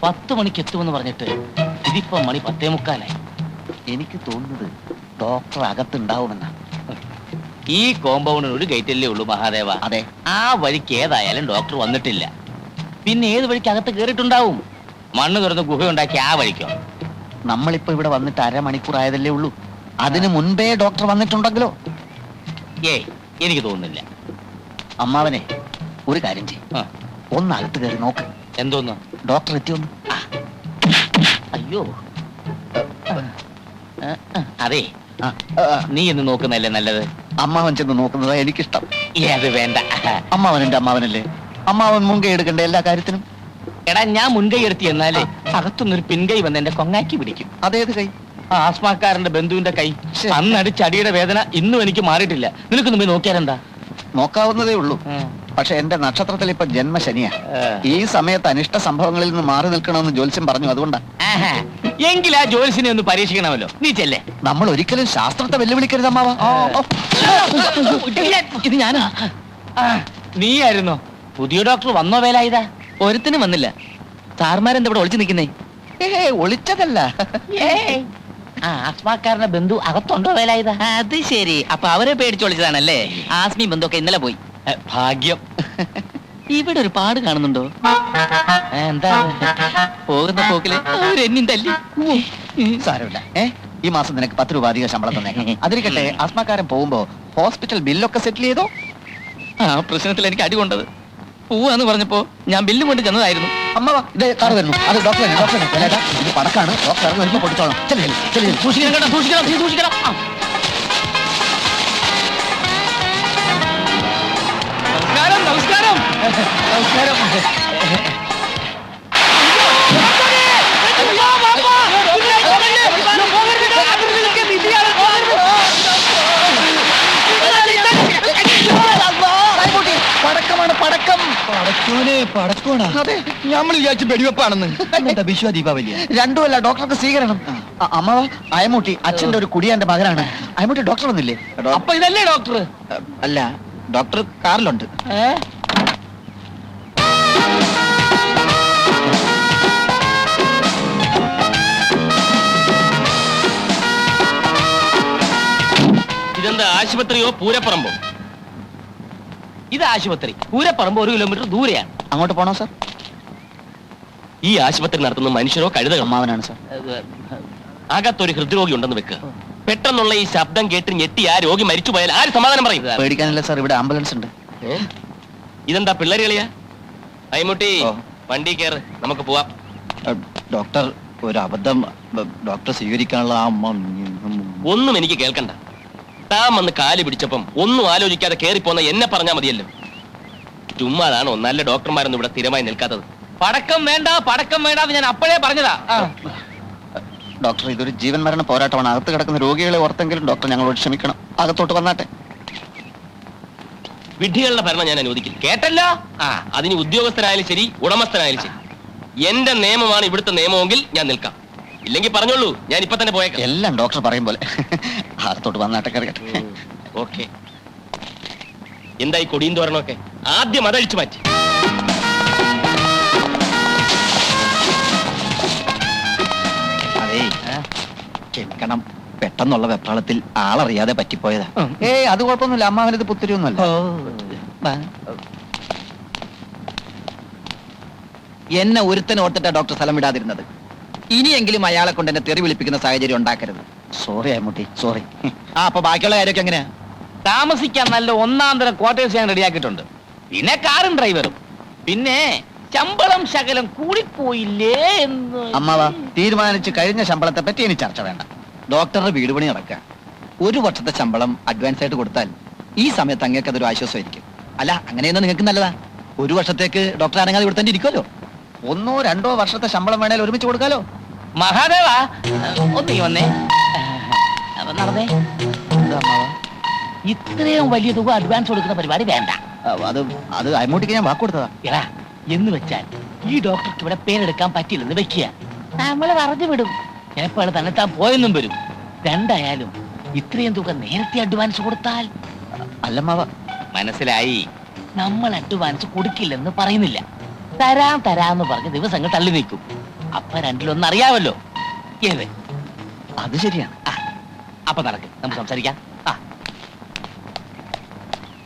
10 മണിക്ക് എത്തുമെന്ന് പറഞ്ഞിട്ട് ഇതിപ്പോ മണി 10:45. എനിക്ക് തോന്നുന്നത് ഡോക്ടർ അകത്തുണ്ടാവുമെന്നാ. ഈ കോമ്പൗണ്ടിന് ഒരു ഗേറ്റല്ലേ ഉള്ളൂ മഹാദേവ. അതെ. ആ വഴിക്ക് ഏതായാലും ഡോക്ടർ വന്നിട്ടില്ല. പിന്നെ ഏത് വഴിക്ക് അകത്ത് കയറിയിട്ടുണ്ടാവും? മണ്ണ് തുറന്ന് ഗുഹയുണ്ടാക്കി ആ വഴിക്കോ? നമ്മളിപ്പോ ഇവിടെ വന്നിട്ട് അരമണിക്കൂർ ആയതല്ലേ ഉള്ളൂ. അതിനു മുൻപേ ഡോക്ടർ വന്നിട്ടുണ്ടെങ്കിലോ? ഏയ്, എനിക്ക് തോന്നുന്നില്ല. അമ്മാവനെ ഒരു കാര്യം ചെയ്യും, ഒന്ന് അകത്ത് കയറി നോക്ക്. എന്തോന്ന്? ഡോക്ടർ എത്തിയൊന്ന്. അയ്യോ, അതെ, നീ എന്ന് നോക്കുന്നല്ലേ നല്ലത്. അമ്മാവൻ ചെന്ന് നോക്കുന്നതാ എനിക്കിഷ്ടം. അത് വേണ്ട. അമ്മാവൻ എന്റെ അമ്മാവനല്ലേ, അമ്മാവൻ മുൻകൈ എടുക്കണ്ടേ എല്ലാ കാര്യത്തിനും. എടാ, ഞാൻ മുൻകൈ എടുത്തി എന്നാലേ അകത്തുനിന്നൊരു പിൻകൈ വന്ന് എന്റെ കൊങ്ങാക്കി പിടിക്കും. അതേത് കൈ? ആസ്മാക്കാരന്റെ ബന്ധുവിന്റെ കൈ. അന്നടിച്ച് അടിയുടെ വേദന ഇന്നും എനിക്ക് മാറിയിട്ടില്ല. നിനക്കൊന്നും പോയി നോക്കിയാലെന്താ? നോക്കാവുന്നതേ ഉള്ളൂ. പക്ഷെ എന്റെ നക്ഷത്രത്തിൽ ഇപ്പൊ ജന്മശനിയാ. ഈ സമയത്ത് അനിഷ്ട സംഭവങ്ങളിൽ നിന്ന് മാറി നിൽക്കണമെന്ന് ജ്യോത്സ്യം പറഞ്ഞു. അതുകൊണ്ടാ. എങ്കിൽ ആ ജ്യോത്സ്യനെ ഒന്ന് പരീക്ഷിക്കണമല്ലോ. നീ ചെല്ലേ. നമ്മൾ ഒരിക്കലും ശാസ്ത്രത്തെ വെല്ലുവിളിക്കരുത് അമ്മാവ. ഇത് ഞാനാ. നീയായിരുന്നോ? പുതിയ ഡോക്ടർ വന്നോ? വേലായുധ ഒരുത്തിനും വന്നില്ല. സാർമാരെന്താ ഇവിടെ ഒളിച്ചു നിൽക്കുന്നേ? ഒളിച്ചതല്ല. ആസ്മാക്കാരന്റെ ബന്ധു അകത്തുണ്ടോ വേലായുധ? അത് ശരി. അപ്പൊ അവരെ പേടിച്ചൊളിച്ചതാണല്ലേ? ആസ്മി ബന്ധുക്കെ ഇന്നലെ പോയി. ഭാഗ്യം. ഇവിടെ ഒരു പാട് കാണുന്നുണ്ടോ? എന്താ? പോകുന്ന പോക്കില് അവരെന്നും തല്ലി. സാരമില്ല. ഈ മാസം നിനക്ക് 10 രൂപ അധികം ശമ്പളം തന്നേക്കാം. അതിരിക്കട്ടെ, ആസ്മാക്കാരൻ പോകുമ്പോ ഹോസ്പിറ്റൽ ബില്ലൊക്കെ സെറ്റിൽ ചെയ്തോ? ആ പ്രശ്നത്തിൽ എനിക്ക് അടി കൊണ്ടത്. പോവാന്ന് പറഞ്ഞപ്പോ ഞാൻ ബില്ലും കൊണ്ട് ചെന്നതായിരുന്നു. അമ്മ ഇത് കാറ് വരുന്നു. അത് ഡോക്ടറെ ഇത് പടക്കാണ്. ഡോക്ടർ ഇറങ്ങി വരുമ്പോ കൊടുത്തോളാം. സൂക്ഷിക്കണം കേട്ടോ, സൂക്ഷിക്കണം, സൂക്ഷിക്കണം. നമസ്കാരം, നമസ്കാരം, നമസ്കാരം. പടക്കമാണ്, പടക്കം. അതെ, നമ്മൾ വിചാരിച്ചു വെടിവെപ്പാണെന്ന്. എന്താ വിശ്വ ദീപാവലി? രണ്ടുമല്ല, ഡോക്ടർക്ക് സ്വീകരണം. അമ്മാവ, അയമൂട്ടി അച്ഛന്റെ ഒരു കുടിയാന്റെ മകനാണ്. അയമൂട്ടി ഡോക്ടർ വന്നില്ലേ? അപ്പൊ ഇതല്ലേ ഡോക്ടർ? അല്ല, ഡോക്ടർ കാറിലുണ്ട്. ഇതെന്താ, ആശുപത്രിയോ പൂരപ്പറമ്പോ? ഇത് ആശുപത്രി. പൂരപ്പറമ്പ് 1 കിലോമീറ്റർ ദൂരെയാണ്. അങ്ങോട്ട് പോണോ സാർ? ഈ ആശുപത്രി നടത്തുന്ന മനുഷ്യരോ കഴുതകളോ? അമ്മാവനാണ് സാർ. അകത്തൊരു ഹൃദ്രോഗി ഉണ്ടെന്ന് വെക്കുക. പെട്ടെന്നുള്ള ഈ ശബ്ദം കേട്ട് ഞെട്ടി ആ രോഗി മരിച്ചു പോയാൽ ആര് സമാധാനം പറയും? പേടിക്കാനില്ല സാർ, ഇവിടെ ആംബുലൻസ് ഉണ്ട്. ഇതെന്താ പിള്ളേര് കളിയാ? അയ്മുട്ടി, വണ്ടി കയറ്, നമുക്ക് പോവാം. ഡോക്ടർ, ഒരു അബദ്ധം. ഡോക്ടർ സ്വീകരിക്കാനുള്ള ഒന്നും എനിക്ക് കേൾക്കണ്ട. താൻ വന്ന് കാല് പിടിച്ചപ്പം ഒന്നും ആലോചിക്കാതെ കേറിപ്പോന്ന എന്നെ പറഞ്ഞാൽ മതിയല്ലോ. ചുമ്മാതാണോ നല്ല ഡോക്ടർമാരൊന്നും ഇവിടെ സ്ഥിരമായി നിൽക്കാത്തത്? പടക്കം വേണ്ട, പടക്കം വേണ്ട, ഞാൻ അപ്പോഴേ പറഞ്ഞതാ. ഡോക്ടർ, ഇതൊരു ജീവൻ മരണ പോരാട്ടമാണ്. അകത്ത് കിടക്കുന്ന രോഗികളെ ഓർത്തെങ്കിലും ഡോക്ടർ ഞങ്ങളോട് ക്ഷമിക്കണം. അകത്തോട്ട് വന്നാട്ടെ. വിഡ്ഢികളുടെ ഭരണം ഞാൻ അനുവദിക്കില്ല, കേട്ടല്ലോ? അതിന് ഉദ്യോഗസ്ഥനായാലും ശരി, ഉടമസ്ഥനായാലും ശരി. എന്റെ നിയമമാണ് ഇവിടുത്തെ നിയമമെങ്കിൽ ഞാൻ നിൽക്കാം. ഇല്ലെങ്കിൽ പറഞ്ഞോളൂ, ഞാൻ ഇപ്പൊ തന്നെ പോയേക്കാം. എല്ലാം ഡോക്ടർ പറയും പോലെ. അകത്തോട്ട് വന്നാട്ടെ, കറിയട്ടെ. ഓക്കെ. എന്തായി കൊടിയും തോരണമൊക്കെ? ആദ്യം അതഴിച്ചു മാറ്റി. അതേ, ക്ഷമിക്കണം. പെട്ടെന്നുള്ള വെപ്രാളത്തിൽ ആളറിയാതെ പറ്റിപ്പോയതാ. അത് കുഴപ്പമൊന്നുമില്ല. അമ്മാവനത് പുത്തിരിയൊന്നുമല്ല. എന്നെ ഒരുത്തനെ ഓർത്തിട്ടാ ഡോക്ടർ സ്ഥലം വിടാതിരുന്നത്. ഇനിയെങ്കിലും അയാളെ കൊണ്ട് എന്നെ തെറി വിളിപ്പിക്കുന്ന സാഹചര്യം ഉണ്ടാക്കരുത്. Sorry Ammutty, sorry. അപ്പൊ ബാക്കിയുള്ള കാര്യമൊക്കെ എങ്ങനെയാ? താമസിക്കാൻ നല്ല 1-ാം തരം ക്വാർട്ടേഴ്സ് ഞാൻ റെഡിയാക്കിയിട്ടുണ്ട്. പിന്നെ കാറും ഡ്രൈവറും. പിന്നെ ശമ്പളം ശകലം കൂടിപ്പോയില്ലേ എന്ന്. അമ്മാവ, തീരുമാനിച്ച് കഴിഞ്ഞ ശമ്പളത്തെ പറ്റി ഇനി ചർച്ച വേണ്ട. ഡോക്ടറുടെ വീട് പണി നടക്കുക. 1 വർഷത്തെ ശമ്പളം അഡ്വാൻസ് ആയിട്ട് കൊടുത്താൽ ഈ സമയത്ത് അങ്ങേക്ക് അതൊരു ആശ്വാസമായിരിക്കും. അല്ല, അങ്ങനെയൊന്നും നിങ്ങൾക്ക് നല്ലതാ. 1 വർഷത്തേക്ക് ഡോക്ടർ അനങ്ങാതെ ഇവിടെ തന്നെ ഇരിക്കുമല്ലോ. 1 or 2 വർഷത്തെ ശമ്പളം വേണേൽ ഒരുമിച്ച് കൊടുക്കാലോ. മഹാദേവ, ഒന്നീ വന്നേ. നടന്നേ. ഇത്രയും വലിയ തുക അഡ്വാൻസ് കൊടുക്കുന്ന പരിപാടി വേണ്ട. അത് അമ്മൂട്ടിക്ക് ഞാൻ വാക്ക് കൊടുത്തതാ. എടാ, എന്ന് വെച്ചാൽ ഈ ഡോക്ടർക്ക് ഇവിടെ പേരെടുക്കാൻ പറ്റില്ലെന്ന് വെക്കുക. നമ്മളെ പറഞ്ഞു വിടും. ചിലപ്പോൾ തന്നെ താൻ പോയെന്നും വരും. രണ്ടായാലും ഇത്രയും തുക നേരത്തെ അഡ്വാൻസ് കൊടുത്താൽ. അല്ലമ്മാവ, മനസ്സിലായി. നമ്മൾ അഡ്വാൻസ് കൊടുക്കില്ലെന്ന് പറയുന്നില്ല. തരാന്ന് പറഞ്ഞ് ദിവസങ്ങൾ തള്ളി നീക്കും. അപ്പൊ രണ്ടിലൊന്നും അറിയാമല്ലോ. ഏത്? അത് ശരിയാണ്. അപ്പൊ നടക്ക്, നമുക്ക് സംസാരിക്കാം.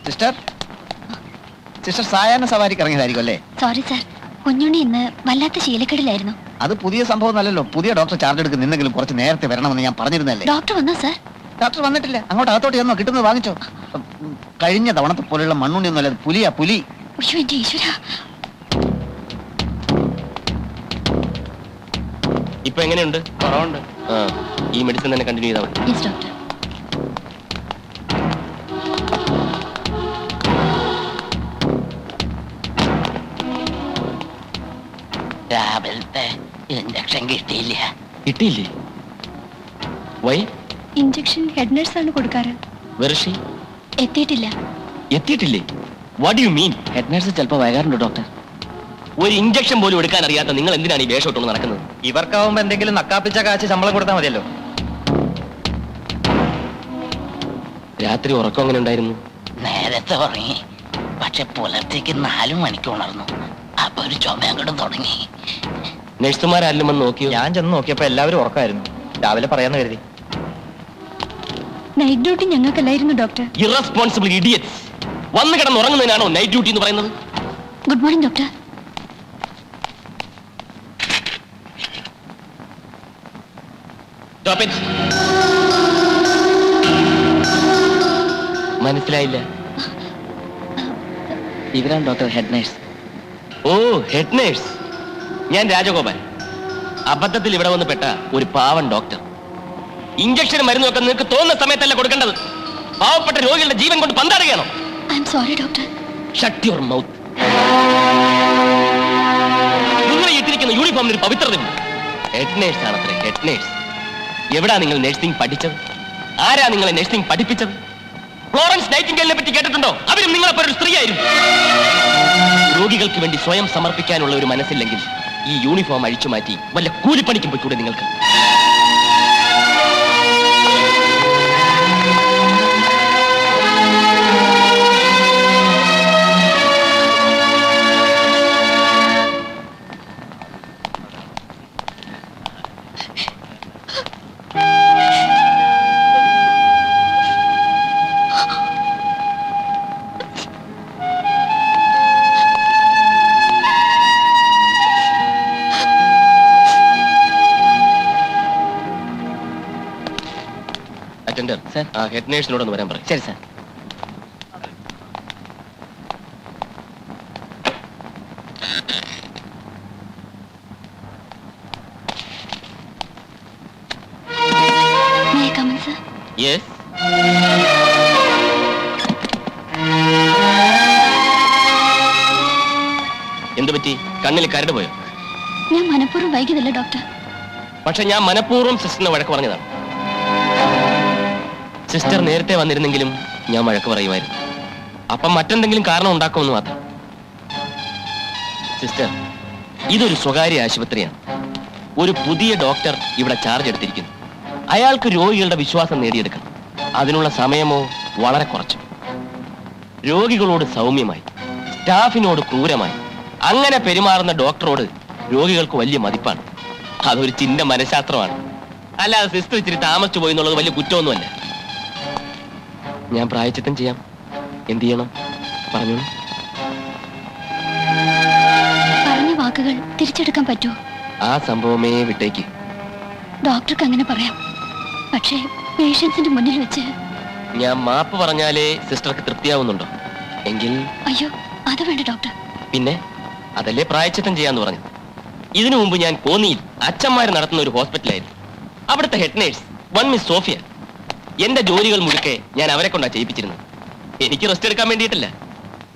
സിസ്റ്റർ സിസ്റ്റർ സായാഹ്ന സവാരിക്ക് ഇറങ്ങിയതായിരിക്കും അല്ലേ? സോറി സാർ, കുഞ്ഞുണ്ണി ഇന്ന് വല്ലാത്ത ശീലക്കേടിലായിരുന്നു. അത് പുതിയ സംഭവം അല്ലല്ലോ. പുതിയ ഡോക്ടർ ചാർജ് എടുക്കുന്നെങ്കിലും കുറച്ച് നേരത്തെ വരണമെന്ന് ഞാൻ പറഞ്ഞിരുന്നല്ലേ. ഡോക്ടർ വന്നോ സാർ? ഡോക്ടർ വന്നിട്ടില്ല. അങ്ങോട്ട് അകത്തോട്ട് ചെന്നോ, കിട്ടുന്നത് വാങ്ങിച്ചോ. കഴിഞ്ഞ തവണത്തെ പോലെയുള്ള മണ്ണുണ്ണിയൊന്നും അല്ല, പുലിയാ പുലി. അയ്യോ എന്റെ ഈശ്വര. ഇപ്പൊ എങ്ങനെയുണ്ട്? കുറവുണ്ട്. ഈ മെഡിസിൻ തന്നെ കണ്ടിന്യൂ ചെയ്താൽ മതി. Yes doctor. രാവിലത്തെ ഇഞ്ചക്ഷൻ കിട്ടിയില്ല. കിട്ടിയില്ലേ? വൈ? ഇഞ്ചക്ഷൻ ഹെഡ് നഴ്സ് ആണ് കൊടുക്കാറ്. വെർഷി എത്തിയിട്ടില്ല. എത്തിയിട്ടില്ലേ? What you mean? Head nurse ചിലപ്പോൾ വൈകാറുണ്ട് ഡോക്ടർ. ഒരു ഇഞ്ചക്ഷൻ പോലും എടുക്കാൻ അറിയാത്ത നിങ്ങൾ എന്തിനാണ് ഈ വേഷം ഇട്ടുകൊണ്ട് നടക്കുന്നത്? ഇവർക്കാവുമ്പോ എന്തെങ്കിലും നക്കാപ്പിച്ച കാശ് ശമ്പളം കൊടുത്താൽ മതിയല്ലോ. രാത്രി ഉറക്കം എങ്ങനെ ഉണ്ടായിരുന്നു? നേരത്തെ ഉറങ്ങി, പക്ഷെ പുലർച്ചയ്ക്ക് 4 മണിക്ക് ഉണർന്നു. അപ്പൊ ഒരു ചുമയങ്ങോട്ടും തുടങ്ങി. നഴ്സുമാരെല്ലാം വന്ന് നോക്കിയോ? ഞാൻ ചെന്ന് നോക്കിയപ്പോ എല്ലാവരും ഉറക്കമായിരുന്നു. രാവിലെ പറയാന്ന് കരുതി. നൈറ്റ് ഡ്യൂട്ടി ഞങ്ങൾക്കല്ലായിരുന്നു ഡോക്ടർ. Irresponsible idiots. വന്ന് കിടന്ന് ഉറങ്ങുന്നതിനാണോ നൈറ്റ് ഡ്യൂട്ടി എന്ന് പറയുന്നത്? Good morning doctor. Stop it. മനസ്സിലായില്ല. ഇവരാണ് ഡോക്ടർ ഹെഡ് നഴ്സ്. ഓ, ഹെഡ് നേഴ്സ്. ഞാൻ രാജഗോപാൽ. അബദ്ധത്തിൽ ഇവിടെ വന്ന് പെട്ട ഒരു പാവൻ ഡോക്ടർ. ഇഞ്ചക്ഷൻ മരുന്നൊക്കെ നിങ്ങൾക്ക് തോന്നുന്ന സമയത്തല്ല കൊടുക്കേണ്ടത്. പാവപ്പെട്ട രോഗികളുടെ ജീവൻ കൊണ്ട് പന്താടുകയാണോ? I'm sorry doctor. Shut your mouth. നിങ്ങൾ ഇട്ടിരിക്കുന്ന യൂണിഫോമിന് ഒരു പവിത്രതയുണ്ട്. ഹെഡ് നേഴ്സ് ആണത്രേ, ഹെഡ് നേഴ്സ്. എവിടാ നിങ്ങൾ നഴ്സിംഗ് പഠിച്ചത്? ആരാ നിങ്ങളെ നഴ്സിംഗ് പഠിപ്പിച്ചത്? ഫ്ലോറൻസ് നൈറ്റിംഗേലിനെ പറ്റി കേട്ടിട്ടുണ്ടോ? അവരും നിങ്ങളെപ്പോലെ ഒരു സ്ത്രീയായിരുന്നു. രോഗികൾക്ക് വേണ്ടി സ്വയം സമർപ്പിക്കാനുള്ള ഒരു മനസ്സില്ലെങ്കിൽ ഈ യൂണിഫോം അഴിച്ചു മാറ്റി വല്ല കൂലിപ്പണിക്കും പോയിക്കൂടെ നിങ്ങൾക്ക്? Attender, sir. ആ ഹെഡ് നേഴ്സിനോടൊന്ന് വരാൻ പറയും. ശരി sir. May I come in, sir? Yes. എന്തു പറ്റി? കണ്ണിൽ കരട് പോയോ? ഞാൻ മനഃപൂർവ്വം വൈകിയതല്ല ഡോക്ടർ. പക്ഷെ ഞാൻ മനഃപൂർവ്വം സിസ്റ്ററിനെ വഴക്ക് പറഞ്ഞതാണ്. സിസ്റ്റർ നേരത്തെ വന്നിരുന്നെങ്കിലും ഞാൻ വഴക്ക് പറയുമായിരുന്നു. അപ്പം മറ്റെന്തെങ്കിലും കാരണം ഉണ്ടാക്കുമെന്ന് മാത്രം. സിസ്റ്റർ, ഇതൊരു സ്വകാര്യ ആശുപത്രിയാണ്. ഒരു പുതിയ ഡോക്ടർ ഇവിടെ ചാർജ് എടുത്തിരിക്കുന്നു. അയാൾക്ക് രോഗികളുടെ വിശ്വാസം നേടിയെടുക്കണം. അതിനുള്ള സമയമോ വളരെ കുറച്ചു. രോഗികളോട് സൗമ്യമായി, സ്റ്റാഫിനോട് ക്രൂരമായി അങ്ങനെ പെരുമാറുന്ന ഡോക്ടറോട് രോഗികൾക്ക് വലിയ മതിപ്പാണ്. അതൊരു ചിന്ന മനഃശാസ്ത്രമാണ്. അല്ലാതെ സിസ്റ്റർ ഇച്ചിരി താമസിച്ചു പോയി എന്നുള്ളത് വലിയ കുറ്റമൊന്നുമല്ല. ഞാൻ പ്രായച്ചിത്തം ചെയ്യാം. എന്ത് ചെയ്യണം പറഞ്ഞോളൂ. പറഞ്ഞ വാക്കുകൾ തിരിച്ചെടുക്കാൻ പറ്റുമോ? ആ സംഭവമേ വിട്ടേക്ക്. ഡോക്ടർക്ക് അങ്ങനെ പറയാം, പക്ഷേ പേഷ്യൻസിന്റെ മുന്നിൽ വെച്ച്. ഞാൻ മാപ്പ് പറഞ്ഞാലേ സിസ്റ്റർക്ക് തൃപ്തിയാവുന്നുണ്ടോ? എങ്കിൽ അയ്യോ, അത് വേണ്ട ഡോക്ടർ. പിന്നെ അതല്ലേ പ്രായച്ചിത്തം ചെയ്യാന്ന് പറഞ്ഞു. ഇതിനു മുമ്പ് ഞാൻ കോന്നിയിൽ അച്ഛന്മാർ നടത്തുന്ന ഒരു ഹോസ്പിറ്റലായിരുന്നു. അവിടുത്തെ head nurse one Miss Sophia. എന്റെ ജോലികൾ മുഴുക്കെ ഞാൻ അവരെ കൊണ്ടാ ചെയ്യിപ്പിച്ചിരുന്നത്. എനിക്ക് റെസ്റ്റ് എടുക്കാൻ വേണ്ടിയിട്ടല്ല,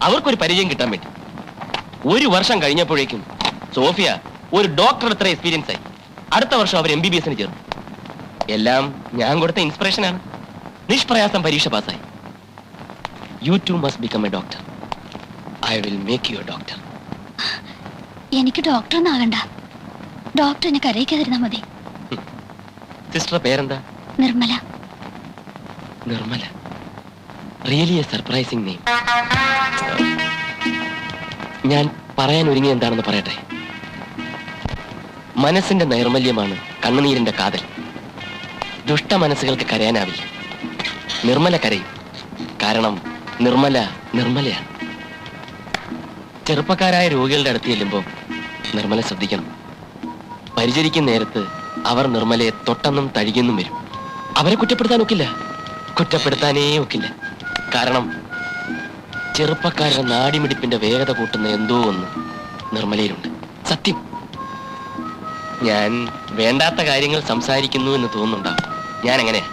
അവർക്കൊരു പരിചയം കിട്ടാൻ വേണ്ടി. 1 വർഷം കഴിഞ്ഞപ്പോഴേക്കും സോഫിയ ഒരു ഡോക്ടർ അത്ര എക്സ്പീരിയൻസ് ആയി. അടുത്ത വർഷം അവർ MBBSന് ചേർന്നു. എല്ലാം ഞാൻ കൊടുത്ത ഇൻസ്പിറേഷനാണ്. നിഷ്പ്രയാസം പരീക്ഷ പാസ്സായി. You too must become a doctor. I will make you a doctor. എനിക്ക് ഡോക്ടർ ഒന്നാകണ്ട. ഡോക്ടർ എന്നെ കരയിക്കാതിരുന്നാ മതി. സിസ്റ്റർ പേരെന്താ? Nirmala. Nirmala. Really a surprising name. ഞാൻ പറയാൻ ഒരുങ്ങി എന്താണെന്ന് പറയട്ടെ. മനസ്സിന്റെ നൈർമല്യമാണ് കണ്ണുനീരിന്റെ കാതൽ. ദുഷ്ട മനസ്സുകൾക്ക് കരയാനാവില്ല. നിർമ്മല കരയും. കാരണം നിർമ്മലയാണ്. ചെറുപ്പക്കാരായ രോഗികളുടെ അടുത്ത് ചെല്ലുമ്പോൾ നിർമ്മല ശ്രദ്ധിക്കണം. പരിചരിക്കുന്ന നേരത്ത് അവർ നിർമ്മലയെ തൊട്ടെന്നും തഴുകിയെന്നും വരും. അവരെ കുറ്റപ്പെടുത്താൻ ഒക്കില്ല. കുറ്റപ്പെടുത്താനേ ഒക്കില്ല. കാരണം ചെറുപ്പക്കാരുടെ നാടിമിടിപ്പിന്റെ വേഗത കൂട്ടുന്ന എന്തോ ഒന്ന് നിർമ്മലയിലുണ്ട്. സത്യം. ഞാൻ വേണ്ടാത്ത കാര്യങ്ങൾ സംസാരിക്കുന്നു എന്ന് തോന്നുന്നുണ്ടാവും. ഞാൻ എങ്ങനെയാ?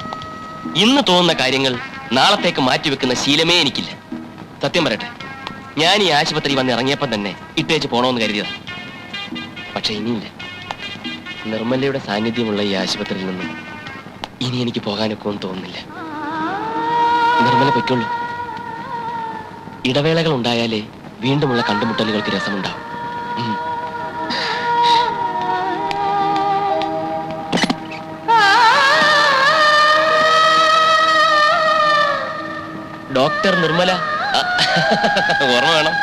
ഇന്ന് തോന്നുന്ന കാര്യങ്ങൾ നാളത്തേക്ക് മാറ്റിവെക്കുന്ന ശീലമേ എനിക്കില്ല. സത്യം പറയട്ടെ, ഞാൻ ഈ ആശുപത്രി വന്ന് ഇറങ്ങിയപ്പം തന്നെ ഇട്ടേച്ച് പോണോന്ന് കരുതിയതാ. പക്ഷെ ഇനിയില്ല. നിർമ്മലയുടെ സാന്നിധ്യമുള്ള ഈ ആശുപത്രിയിൽ നിന്നും ഇനി എനിക്ക് പോകാനൊക്കെ ഒന്നും തോന്നുന്നില്ല. നിർമ്മല പൊയ്ക്കൊള്ളൂ. ഇടവേളകൾ ഉണ്ടായാലേ വീണ്ടുമുള്ള കണ്ടുമുട്ടലുകൾക്ക് രസമുണ്ടാവും. ഡോക്ടർ നിർമ്മല ഓർമ്മ വേണം.